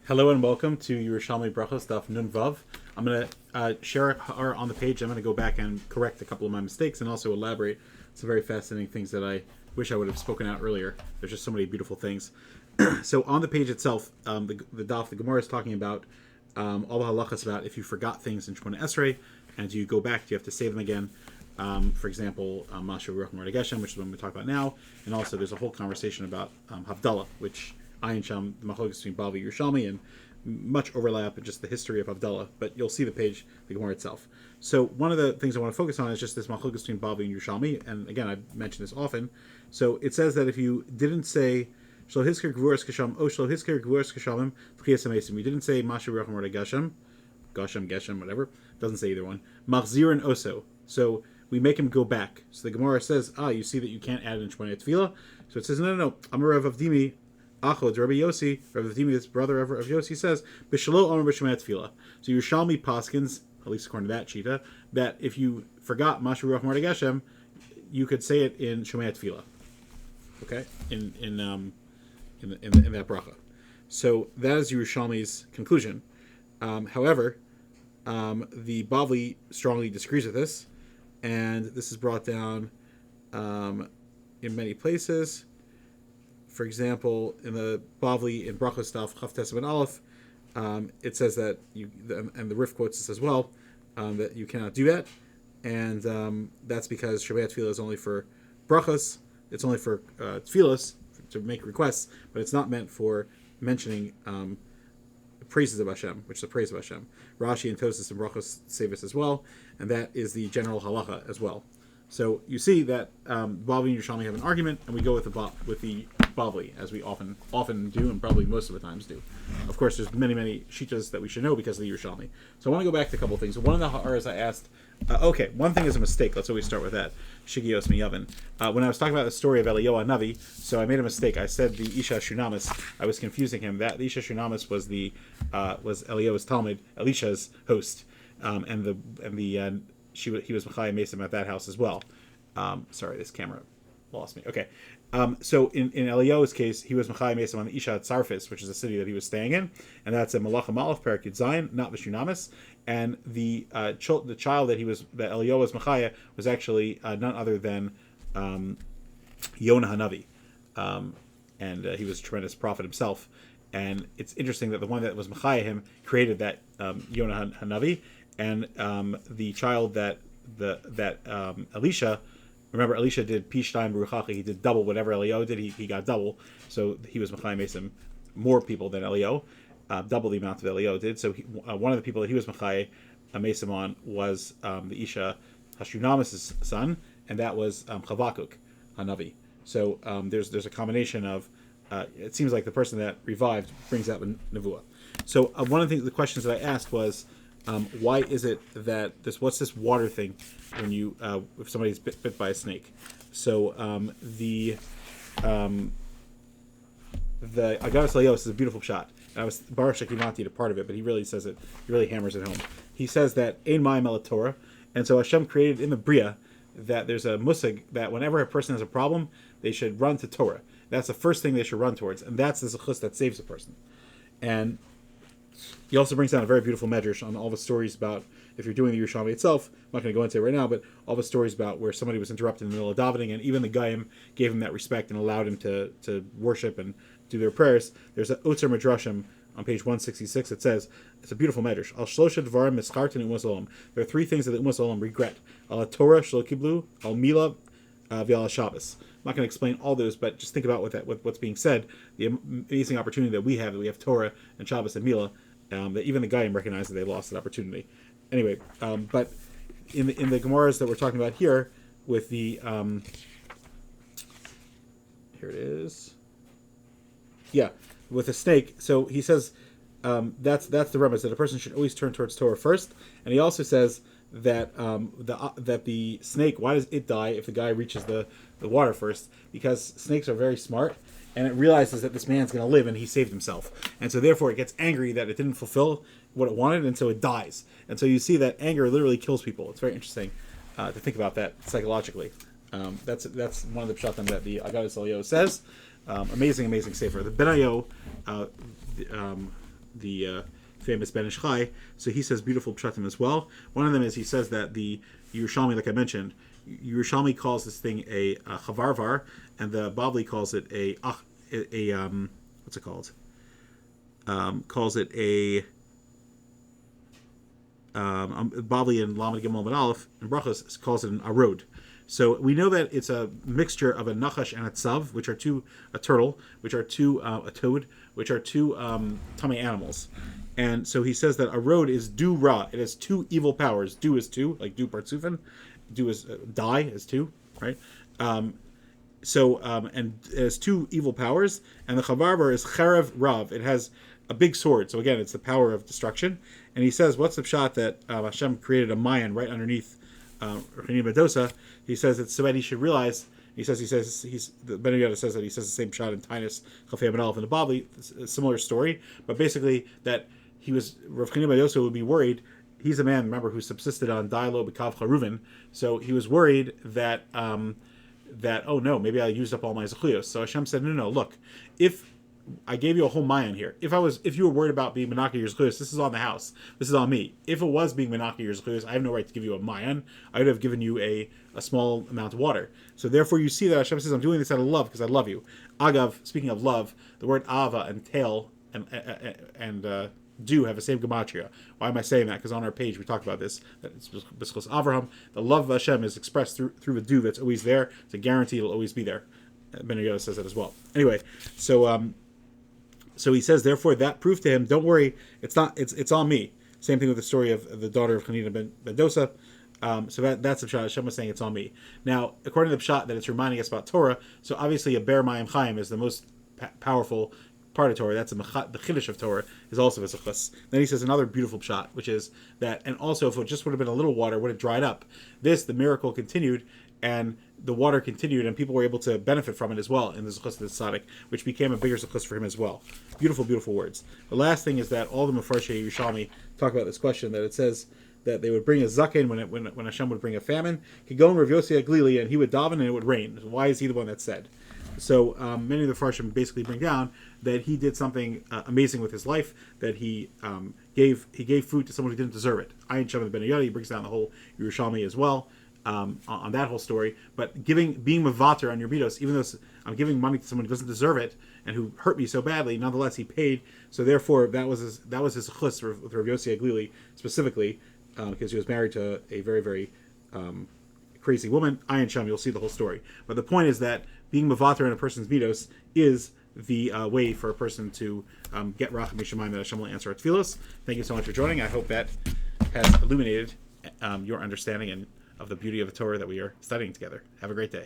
Hello and welcome to Yerushalmi Berachos Daf Nun Vav. I'm going to share on the page. I'm going to go back and correct a couple of my mistakes and also elaborate some very fascinating things that I wish I would have spoken out earlier. There's just so many beautiful things. So on the page itself, the Daf, the Gemara is talking about all the halachas about if you forgot things in Shemona Esrei and you go back, you have to say them again. For example, Masha Ruach Mordei Geshem, which is what we talk about now. And also there's a whole conversation about Havdalah, which Ayin Sham, the machlokes between Bavi and Yerushalmi, and much overlap in just the history of Havdalah. But you'll see the page, the Gemara itself. So one of the things I want to focus on is just this machlokes between Bavi and Yerushalmi. And again, I mention this often. So it says that if you didn't say Shlo Hizker Gvuras Kasham, O Shlo Hizker Gvuras Kashamim, Tchias Amesim, you didn't say Masha Ruach Mordei Geshem, whatever. Doesn't say either one. Machzirin Oso. So we make him go back. So the Gemara says, you see that you can't add in Shemona Tefillah. So it says, no. Amar Rav Avdimi, Achod, Rabbi Yossi, Rav Avdimi, this brother of Yossi, says, B'shalo Amar B'Shemona Tefillah. So Yerushalmi Paskins, at least according to that Shita, that if you forgot Masha Ruach Mordei Geshem, you could say it in Shemona Tefillah. Okay? In that bracha. So that is Yerushalmi's conclusion. However, the Bavli strongly disagrees with this, and this is brought down in many places. For example, in the Bavli in Berachos Daf Chaf Tes and Aleph, it says that and the Rif quotes this as well, that you cannot do that, and that's because Shabbat Tefillah is only for brachos. It's only for tefillos to make requests, but it's not meant for mentioning praises of Hashem, which is the praise of Hashem. Rashi and Tosis and Berachos say this as well, and that is the general halacha as well. So you see that Bavli and Yerushalmi have an argument, and we go with the Bavli, as we often do, and probably most of the times do. Of course, there's many shitas that we should know because of the Yerushalmi. So I want to go back to a couple of things. One of the ha'aras I asked, one thing is a mistake. Let's always start with that. Shigios miyavin. When I was talking about the story of Eliyahu Navi, so I made a mistake. I said the Isha Shunamis. I was confusing him. That the Isha Shunamis was was Eliyahu's Talmud, Elisha's host, and he was Machai Mesim at that house as well. Sorry, this camera lost me. Okay. So in Eliyahu's case, he was Machai Mesim on the Isha Tzarfis, which is a city that he was staying in, and that's a Malacha Malach Perak Yud Zayin, not Vishunamis. And the child that Eliyahu was Machaya was actually none other than Yonah Hanavi, and he was a tremendous prophet himself. And it's interesting that the one that was Machaya him created that Yonah Hanavi, and the child that Elisha. Remember, Elisha did Pishtaim Baruchachi. He did double whatever Eliyahu did. He got double, so he was Machai Mesim more people than Eliyahu, double the amount that Eliyahu did. So one of the people that he was Machai Mesim on was the Isha Hashunamis's son, and that was Chavakuk Hanavi. So there's a combination of it seems like the person that revived brings out the nevuah. So one of the questions that I asked was, why is it that what's this water thing when you if somebody's bit by a snake? So the Agadas Layos is a beautiful shot. And I was Baruch Shekimanti to part of it, but he really says it. He really hammers it home. He says that Ein Mayim El Torah, and so Hashem created in the Bria that there's a musig that whenever a person has a problem, they should run to Torah. That's the first thing they should run towards, and that's the zechus that saves a person. And he also brings down a very beautiful medrash on all the stories about, if you're doing the Yerushalmi itself, I'm not going to go into it right now, but all the stories about where somebody was interrupted in the middle of davening, and even the Gaim gave him that respect and allowed him to worship and do their prayers. There's an Otzer Midrashim on page 166. It says, it's a beautiful medrash. Al shlosha dvarim mischartin umas olam. There are three things that the umas olam regret. Al Torah shlo kiblu, al mila, v'al Shabbos. I'm not going to explain all those, but just think about what's being said. The amazing opportunity that we have Torah and Shabbos and Mila. That even the Gaim recognize that they lost that opportunity. Anyway, but in the Gemaras that we're talking about here, with the here it is, with the snake. So he says that's the remez that a person should always turn towards Torah first, and he also says that that the snake, why does it die if the guy reaches the water first? Because snakes are very smart. And it realizes that this man's going to live and he saved himself. And so therefore it gets angry that it didn't fulfill what it wanted, and so it dies. And so you see that anger literally kills people. It's very interesting to think about that psychologically. That's one of the pshatim that the Agadas Elio says. Amazing sefer. The Benayo the famous Ben Ish Chai. So he says beautiful pshatim as well. One of them is he says that the Yerushalmi, like I mentioned, Yerushalmi calls this thing a chavarvar, and the Bavli calls it a what's it called? Calls it a Bavli and Lamed Gimel and Aleph and Berachos calls it an arod. So we know that it's a mixture of a nachash and a tzav, which are a turtle, which are a toad, which are two tummy animals. And so he says that arod is du ra. It has two evil powers. Du is two, like du partsufin. Du is die is two, right? And it has two evil powers. And the chavarbar is cherev rav. It has a big sword. So again, it's the power of destruction. And he says, what's the pshat that Hashem created a mayan right underneath Rechanina ben Dosa? He says it's so that he should realize. The Ben Yehuda says that he says the same shot in Tainus Chafei Ben Aleph and the Bavli, a similar story, but basically that Rav Rechanina ben Dosa would be worried. He's a man, remember, who subsisted on Dailo B'Kav Charuvin, so he was worried that oh no, maybe I used up all my zechuyos. So Hashem said, no, look, if I gave you a whole mayan here. If you were worried about being menaki your zechuyos, this is on the house. This is on me. If it was being menaki your zechuyos, I have no right to give you a mayan. I would have given you a small amount of water. So therefore, you see that Hashem says, I'm doing this out of love because I love you. Agav, speaking of love, the word ava and tail and do have the same gematria. Why am I saying that? Because on our page we talked about this. That it's Berachos Avraham. The love of Hashem is expressed through the do that's always there. It's a guarantee it'll always be there. Ben Yehuda says that as well. Anyway, so he says, therefore, that proved to him, don't worry, it's on me. Same thing with the story of the daughter of Rechanina ben Dosa. So that's the pshat. Hashem was saying it's on me. Now, according to the pshat, that it's reminding us about Torah. So obviously, a ber mayim chaim is the most powerful part of Torah. That's the chiddush of Torah is also v'zechus. Then he says another beautiful pshat, which is that, and also if it just would have been a little water, would have dried up. The miracle continued, and the water continued, and people were able to benefit from it as well in the zechus of the tzaddik, which became a bigger zechus for him as well. Beautiful, beautiful words. The last thing is that all the Mefarshei Yerushalmi talk about this question, that it says that they would bring a zaken when Hashem would bring a famine. He'd go in Rav Yossi Aglili, and he would daven, and it would rain. Why is he the one that said? So many of the Farshim basically bring down that he did something amazing with his life, that he gave food to someone who didn't deserve it. Ayin Shem Ben Yehuda, he brings down the whole Yerushalmi as well. On that whole story, but being mavater on your midos, even though I'm giving money to someone who doesn't deserve it and who hurt me so badly, nonetheless he paid. So therefore, that was his chus with Rav Yossi Aglili specifically, because he was married to a very, very crazy woman. Ayin Sham, you'll see the whole story. But the point is that being mavater in a person's midos is the way for a person to get racham mishamayim, that Hashem will answer our tefillos. Thank you so much for joining. I hope that has illuminated your understanding and of the beauty of the Torah that we are studying together. Have a great day.